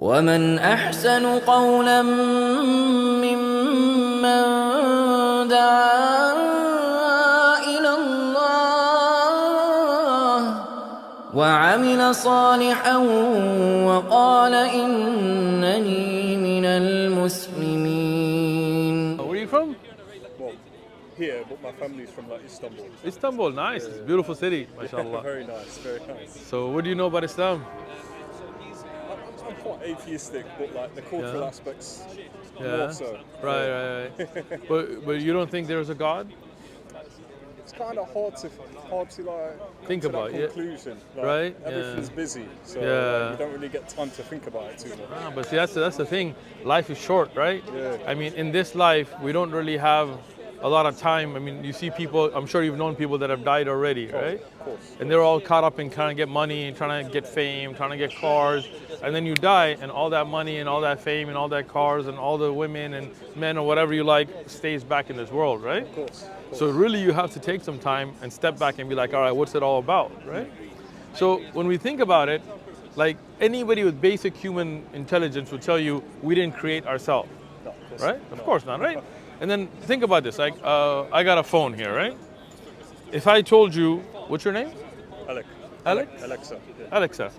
ومن أحسن قولا ممن دعا إلى الله وعمل صالحا وقال إنني من المسلمين. Where are you from? Well, here, but my family's from like Istanbul. Istanbul, nice. It's a beautiful city, mashallah. Very nice, very nice. So what do you know about Islam? I'm quite atheistic, but like the cultural aspects more so. Right. But you don't think there's a God? It's kind of hard to like Think come to about that it, conclusion. Like, right? Everything's busy, so you don't really get time to think about it too much. But see, that's the thing. Life is short, right? Yeah. I mean, in this life, we don't really have a lot of time. I mean, you see people, I'm sure you've known people that have died already, right? Of course. And they're all caught up in trying to get money and trying to get fame, trying to get cars. And then you die and all that money and all that fame and all that cars and all the women and men or whatever you like stays back in this world, right? Of course. So really you have to take some time and step back and be like, all right, what's it all about, right? So when we think about it, like anybody with basic human intelligence would tell you we didn't create ourselves, No, of course right? not. Of course not, right? And then think about this, like I got a phone here, right? If I told you, what's your name? Alex? Alexa,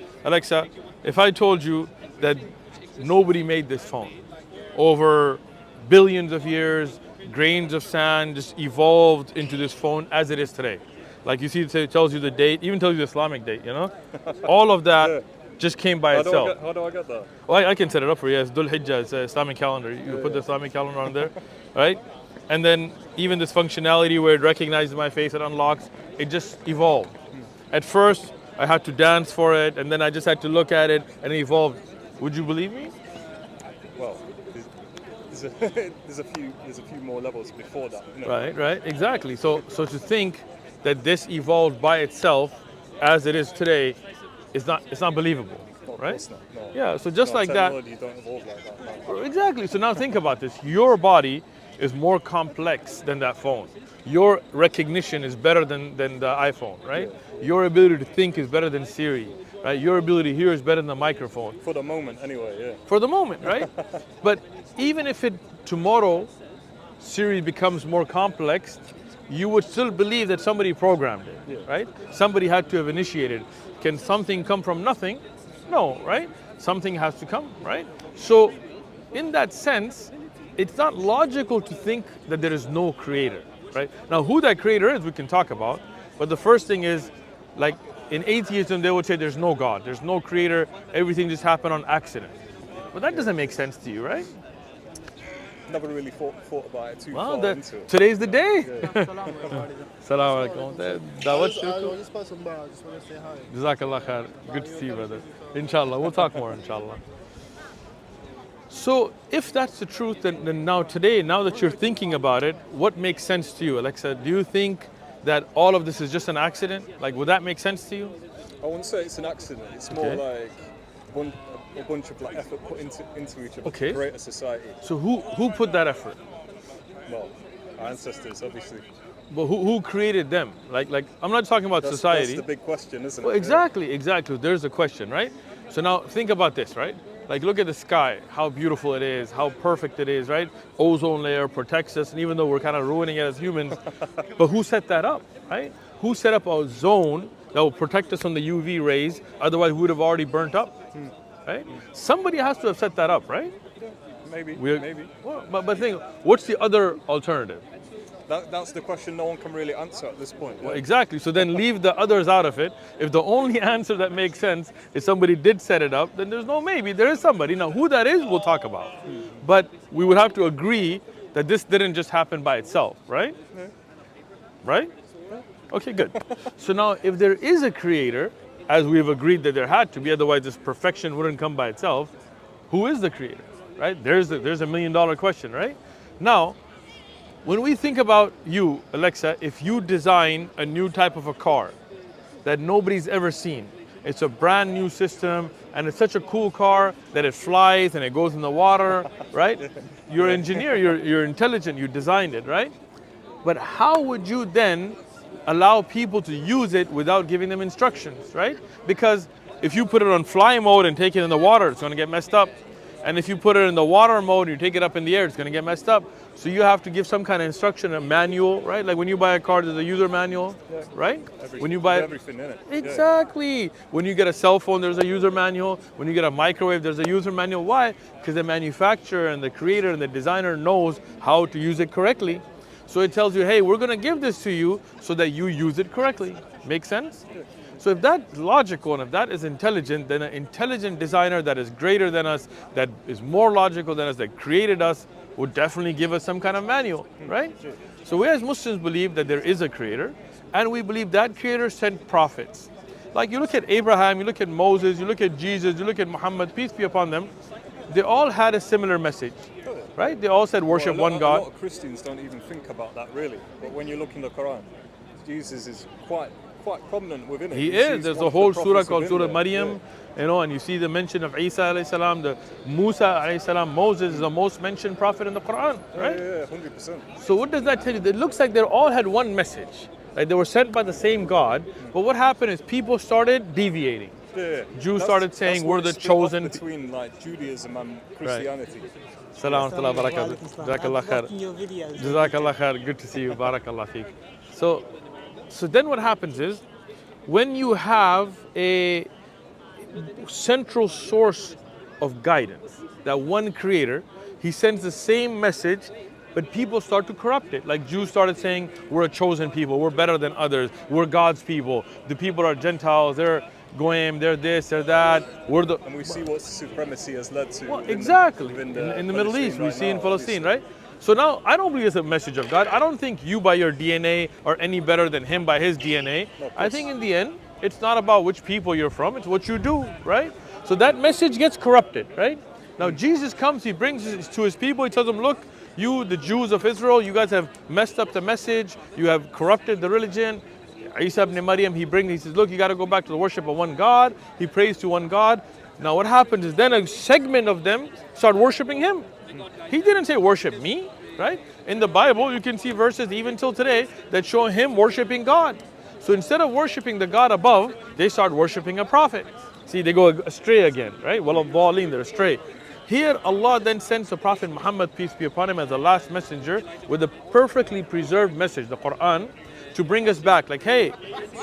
if I told you that nobody made this phone, over billions of years, grains of sand just evolved into this phone as it is today. Like you see, it tells you the date, even tells you the Islamic date, you know? All of that just came by itself. How do I get that? Well, I can set it up for you. It's Dhul Hijjah, it's an Islamic calendar. You put the Islamic calendar on there, right? And then even this functionality where it recognizes my face and unlocks, it just evolved. At first, I had to dance for it, and then I just had to look at it, and it evolved. Would you believe me? Well, there's a few more levels before that. You know? Right, exactly. So to think that this evolved by itself, as it is today, it's not believable, right? Of course not. No. Yeah. So just like that. Technology don't evolve like that. No. Exactly. So now think about this. Your body is more complex than that phone. Your recognition is better than the iPhone, right? Your ability to think is better than Siri, right? Your ability to hear is better than the microphone. For the moment, anyway. Yeah. For the moment, right? But even if tomorrow Siri becomes more complex, you would still believe that somebody programmed it, right? Somebody had to have initiated. Can something come from nothing? No, right? Something has to come, right? So in that sense, it's not logical to think that there is no creator, right? Now, who that creator is, we can talk about. But the first thing is, like in atheism, they would say there's no God, there's no creator, everything just happened on accident. But that doesn't make sense to you, right? Never really thought about it too Well, far into it. today's the day. Salaam I alaikum. was just passing by. I just want to say hi. Jazakallah khair. Good to see you, brother. Inshallah. We'll talk more, inshallah. So if that's the truth, then now that you're thinking about it, what makes sense to you? Alexa, do you think that all of this is just an accident? Like, would that make sense to you? I wouldn't say it's an accident. It's more like a bunch of like effort put into each other to create a society. So who put that effort? Well, our ancestors, obviously. But who created them? Like I'm not talking about society. That's the big question, isn't Well, it? exactly. There's a question, right? So now think about this, right? Like look at the sky, how beautiful it is, how perfect it is, right? Ozone layer protects us, and even though we're kind of ruining it as humans, but who set that up, right? Who set up a zone that will protect us from the UV rays? Otherwise, we would have already burnt up, right? Somebody has to have set that up, right? Maybe. Well, but think, what's the other alternative? That's the question no one can really answer at this point. Well, exactly. So then leave the others out of it. If the only answer that makes sense is somebody did set it up, then there's no maybe. There is somebody. Now, who that is, we'll talk about. But we would have to agree that this didn't just happen by itself, right? Yeah. Right? Okay, good. So now, if there is a creator, as we've agreed that there had to be, otherwise this perfection wouldn't come by itself, who is the creator, right? There's a $1 million question, right? Now, when we think about you, Alexa, if you design a new type of a car that nobody's ever seen, it's a brand new system, and it's such a cool car that it flies and it goes in the water, right? You're an engineer, you're intelligent, you designed it, right? But how would you then allow people to use it without giving them instructions, right? Because if you put it on fly mode and take it in the water, it's going to get messed up. And if you put it in the water mode and you take it up in the air, it's going to get messed up. So you have to give some kind of instruction, a manual, right? Like when you buy a car, there's a user manual, right? When you buy everything in it. Exactly. When you get a cell phone, there's a user manual. When you get a microwave, there's a user manual. Why? Because the manufacturer and the creator and the designer knows how to use it correctly. So it tells you, hey, we're going to give this to you so that you use it correctly. Make sense? So if that's logical and if that is intelligent, then an intelligent designer that is greater than us, that is more logical than us, that created us, would definitely give us some kind of manual, right? So we as Muslims believe that there is a creator, and we believe that creator sent prophets. Like you look at Abraham, you look at Moses, you look at Jesus, you look at Muhammad, peace be upon them, they all had a similar message, right? They all said worship one God. A lot of Christians don't even think about that really, but when you look in the Quran, Jesus is quite prominent within it. He is. There's a whole surah called Surah Maryam, you know, and you see the mention of Isa alayhi salam, the Musa alayhi salam. Moses is the most mentioned prophet in the Quran, right? Yeah, 100%. So what does that tell you? It looks like they all had one message. Like they were sent by the same God, but what happened is people started deviating. Jews started saying we're the chosen. Between like Judaism and Christianity. Salam wa barakatuh. Jazakallah khair. Jazakallah khair. Good to see you. Barakallah feek. So then what happens is, when you have a central source of guidance, that one creator, he sends the same message, but people start to corrupt it. Like Jews started saying, we're a chosen people, we're better than others, we're God's people, the people are Gentiles, they're Goyim, they're this, they're that. And we see what supremacy has led to. Well, exactly. In the Middle East, we see in Palestine, right? So now, I don't believe it's a message of God. I don't think you by your DNA are any better than him by his DNA. I think in the end, it's not about which people you're from, it's what you do, right? So that message gets corrupted, right? Now Jesus comes, he brings it to his people, he tells them, look, you, the Jews of Israel, you guys have messed up the message, you have corrupted the religion. Isa ibn Maryam, he says, look, you got to go back to the worship of one God. He prays to one God. Now what happens is then a segment of them start worshiping him. He didn't say worship me, right? In the Bible, you can see verses even till today that show him worshiping God. So instead of worshiping the God above, they start worshiping a prophet. See, they go astray again, right? They're astray. Here, Allah then sends the Prophet Muhammad, peace be upon him, as the last messenger with a perfectly preserved message, the Quran, to bring us back. Like, hey,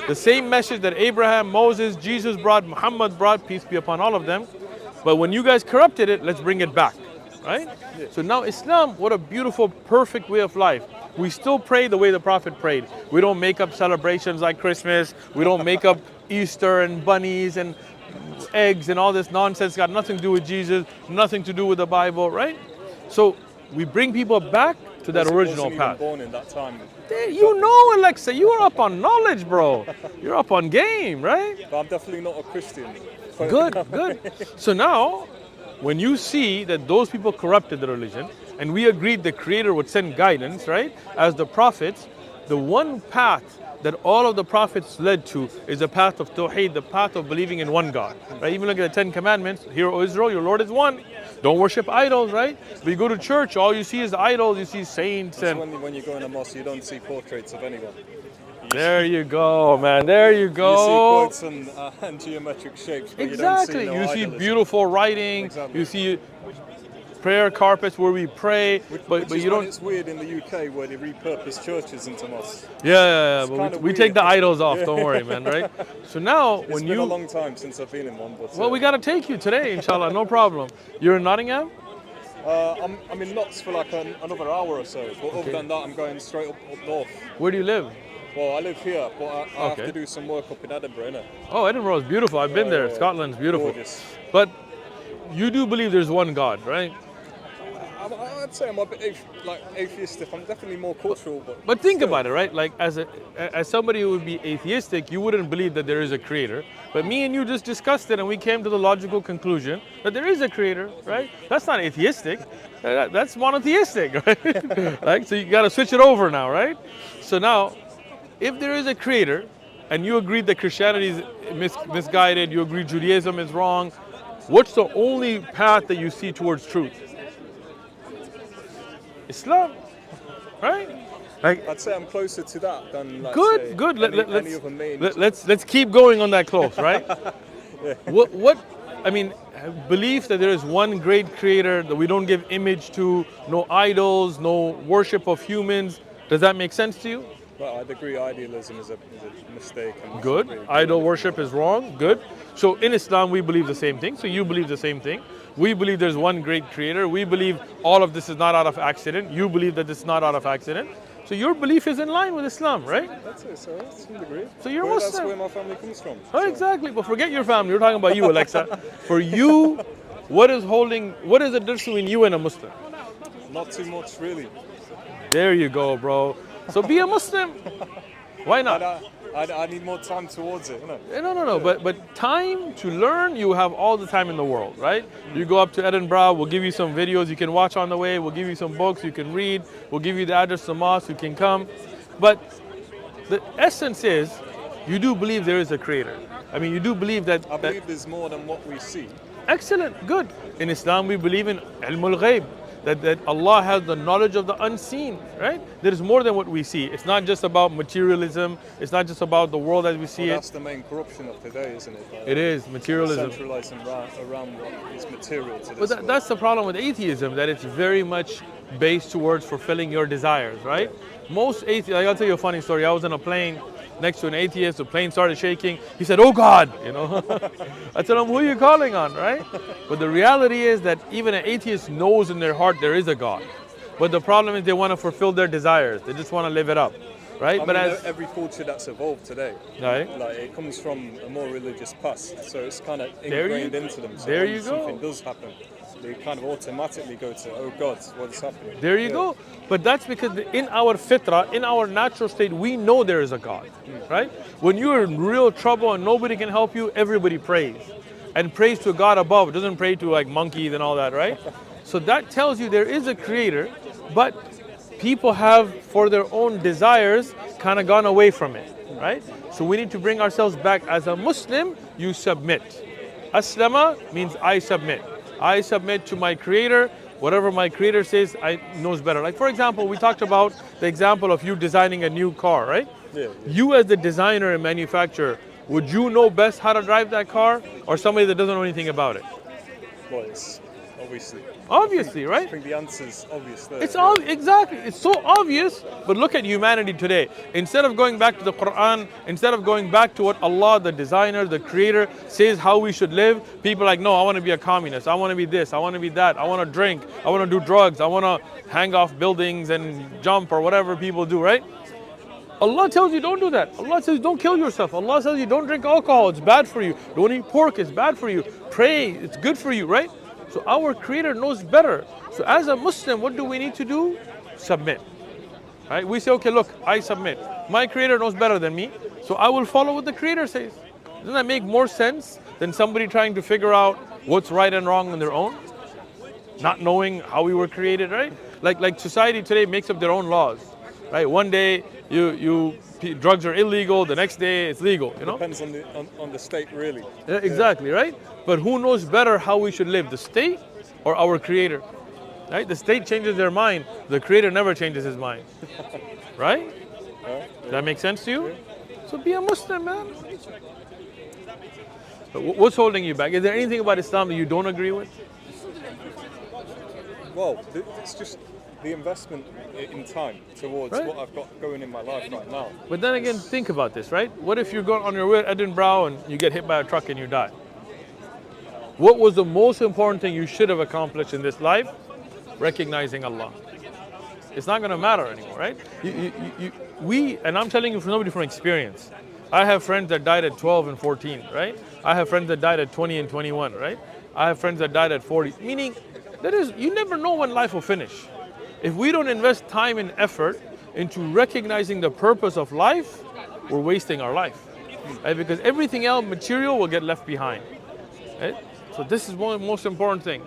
the same message that Abraham, Moses, Jesus brought, Muhammad brought, peace be upon all of them. But when you guys corrupted it, let's bring it back, right? So now Islam, what a beautiful, perfect way of life. We still pray the way the Prophet prayed. We don't make up celebrations like Christmas. We don't make up Easter and bunnies and eggs and all this nonsense. Got nothing to do with Jesus, nothing to do with the Bible, right? So we bring people back to that original path. Even born in that time. You know, Alexa, you are up on knowledge, bro. You're up on game, right? But I'm definitely not a Christian. Good, good. So now, when you see that those people corrupted the religion, and we agreed the Creator would send guidance, right, as the prophets, the one path that all of the prophets led to is the path of Tawheed, the path of believing in one God, right? Even look at the 10 Commandments. Hear, O Israel, your Lord is one. Don't worship idols, right? But you go to church, all you see is idols, you see saints. And when you go in a mosque, you don't see portraits of anyone. There you go, man. There you go. You see quotes and geometric shapes, but exactly. you don't see you see beautiful writing. Exactly. You see prayer carpets where we pray, but you don't. It's weird in the UK where they repurpose churches into mosques. Yeah. But we take the idols off. Don't worry, man. Right. So now, it's been a long time since I've been in one. But, well, we gotta take you today, inshallah. No problem. You're in Nottingham. I'm in Notts for like another hour or so. But other than that, I'm going straight up north. Where do you live? Well, I live here, but I have to do some work up in Edinburgh, innit? Oh, Edinburgh is beautiful. I've been there. Scotland's beautiful. Gorgeous. But you do believe there's one God, right? I'd say I'm a bit atheistic. I'm definitely more cultural, but think about it, right? Like as somebody who would be atheistic, you wouldn't believe that there is a creator. But me and you just discussed it, and we came to the logical conclusion that there is a creator, right? That's not atheistic. That's monotheistic, right? Like, so you got to switch it over now, right? So now, if there is a creator, and you agreed that Christianity is misguided, you agree Judaism is wrong, what's the only path that you see towards truth? Islam, right? Like, I'd say I'm closer to that than good. any other main. Let's keep going on that close, right? I mean, belief that there is one great creator, that we don't give image to, no idols, no worship of humans. Does that make sense to you? Well, I'd agree idealism is a mistake. And Good. Idol worship is wrong. Good. So in Islam, we believe the same thing. So you believe the same thing. We believe there's one great creator. We believe all of this is not out of accident. You believe that it's not out of accident. So your belief is in line with Islam, right? That's it, so that's to a degree. So you're Well, Muslim. That's where my family comes from. Oh, exactly. But forget your family. We're talking about you, Alexa. For you, what is the difference between you and a Muslim? Not too much, really. There you go, bro. So be a Muslim. Why not? I need more time towards it, you know. No. But time to learn, you have all the time in the world, right? You go up to Edinburgh, we'll give you some videos you can watch on the way. We'll give you some books you can read. We'll give you the address to the mosque, you can come. But the essence is, you do believe there is a creator. I mean, you do believe that... I believe there's more than what we see. Excellent, good. In Islam, we believe in ilmul ghaib. That Allah has the knowledge of the unseen, right? There is more than what we see. It's not just about materialism. It's not just about the world as we see That's the main corruption of today, isn't it? It is, materialism. Centralizing around what is material to this But that's the problem with atheism, that it's very much based towards fulfilling your desires, right? Most atheists, I'll tell you a funny story. I was on a plane next to an atheist, the plane started shaking. He said, "Oh God," you know. I told him, "Who are you calling on," right? But the reality is that even an atheist knows in their heart there is a God. But the problem is they want to fulfill their desires. They just want to live it up, right? I but mean, as every culture that's evolved today, right? like it comes from a more religious past, so it's kind of There you- ingrained into them. So there when you go. something does happen, they kind of automatically go to, "Oh God, what's happening?" There you go. But that's because in our fitrah, in our natural state, we know there is a God, right? When you're in real trouble and nobody can help you, everybody prays. And prays to God above. It doesn't pray to like monkeys and all that, right? So that tells you there is a creator, but people have, for their own desires, kind of gone away from it, right? So we need to bring ourselves back. As a Muslim, you submit. Aslama means I submit. I submit to my creator. Whatever my creator says, I knows better. Like for example, we talked about the example of you designing a new car, right? Yeah. You as the designer and manufacturer, would you know best how to drive that car, or somebody that doesn't know anything about it? Well, it's obviously. Obviously, I right? think the answer's obvious there. It's all exactly. It's so obvious. But look at humanity today. Instead of going back to the Quran, instead of going back to what Allah, the designer, the creator, says how we should live, people are like, no, I want to be a communist. I want to be this. I want to be that. I want to drink. I want to do drugs. I want to hang off buildings and jump or whatever people do, right? Allah tells you don't do that. Allah says don't kill yourself. Allah says you don't drink alcohol. It's bad for you. Don't eat pork. It's bad for you. Pray. It's good for you, right? So our creator knows better. So as a Muslim, what do we need to do? Submit. Right? We say, okay, look, I submit. My creator knows better than me, so I will follow what the creator says. Doesn't that make more sense than somebody trying to figure out what's right and wrong on their own? Not knowing how we were created, right? Like society today makes up their own laws, right? One day drugs are illegal, the next day it's legal, you know? Depends on the state, really. Yeah, exactly, right? But who knows better how we should live, the state or our creator? Right? The state changes their mind, the creator never changes his mind. Right? Does that make sense to you? So be a Muslim, man. But what's holding you back? Is there anything about Islam that you don't agree with? Well, it's just the investment in time towards Right. what I've got going in my life right now. But then again, think about this, right? What if you're going on your way to Edinburgh and you get hit by a truck and you die? What was the most important thing you should have accomplished in this life? Recognizing Allah. It's not going to matter anymore, right? And I'm telling you from somebody from experience. I have friends that died at 12 and 14, right? I have friends that died at 20 and 21, right? I have friends that died at 40. Meaning, you never know when life will finish. If we don't invest time and effort into recognizing the purpose of life, we're wasting our life. Right? Because everything else, material, will get left behind. Right? So this is one of the most important thing.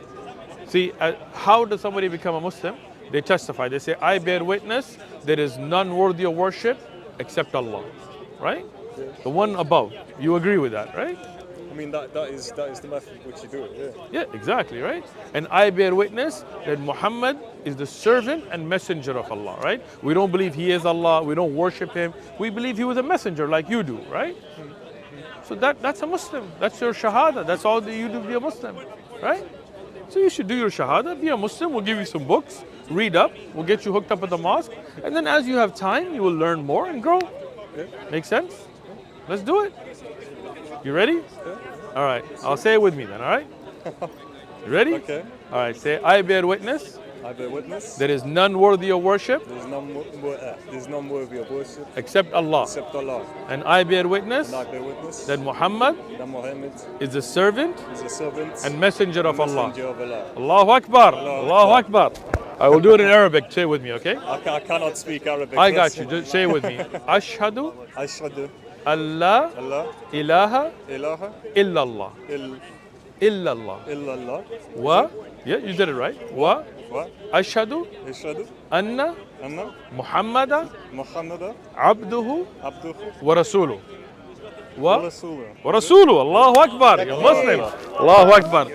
See, how does somebody become a Muslim? They testify. They say, I bear witness there is none worthy of worship except Allah. Right? The one above. You agree with that, right? I mean, that is the method which you do it, yeah. Yeah, exactly, right? And I bear witness that Muhammad is the servant and messenger of Allah, right? We don't believe he is Allah. We don't worship him. We believe he was a messenger like you do, right? So that's a Muslim. That's your shahada. That's all that you do to be a Muslim, right? So you should do your shahada, be a Muslim. We'll give you some books, read up. We'll get you hooked up at the mosque, and then as you have time, you will learn more and grow. Make sense? Let's do it. You ready? All right. I'll say it with me then. All right. You ready? Okay. All right. Say, I bear witness. I bear witness. There is none worthy of worship. There's none worthy of worship Except Allah. except Allah. And I bear witness And I bear witness that Muhammad that Muhammad is the servant is a servant and messenger of Allah. messenger of Allah. Allahu Akbar. Allahu Akbar. I will do it in Arabic. Say it with me, okay? I cannot speak Arabic. I got you. Just say it with me. Ashhadu Ashhadu Allah Allah ilaha ilaha illallah. Illallah. illallah Wa. Yeah, you did it right. Wa. wa Ashhadu ashhadu anna anna Muhammada Muhammadan abduhu abduhu wa rasuluh. wa Wa. rasuluh. Rasulu, Allahu Akbar. You're Muslim. Allahu Akbar.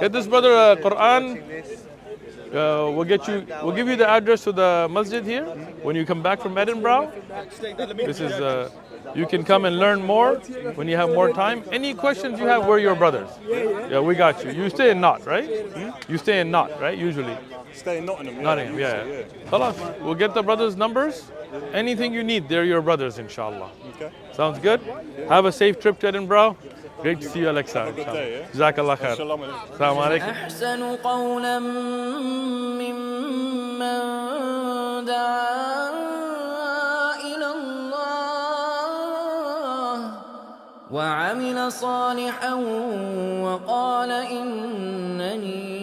Get this brother a Quran. We'll give you the address to the masjid here when you come back from Edinburgh. This is, you can come and learn more when you have more time. Any questions you have, we're your brothers. Yeah, we got you. You stay in Knott, right? You stay in Knott, right? Usually. Stay in Nottingham. Nottingham, yeah. Khalas, we'll get the brothers' numbers. Anything you need, they're your brothers, inshallah. Okay. Sounds good? Have a safe trip to Edinburgh. Great to see you, Alexa. Have a good day, yeah? Jazakallah khair. Shalom alaikum. Assalamu alaikum. أحسن قولا ممن دعا إلى الله وعمل صالحا وقال إنني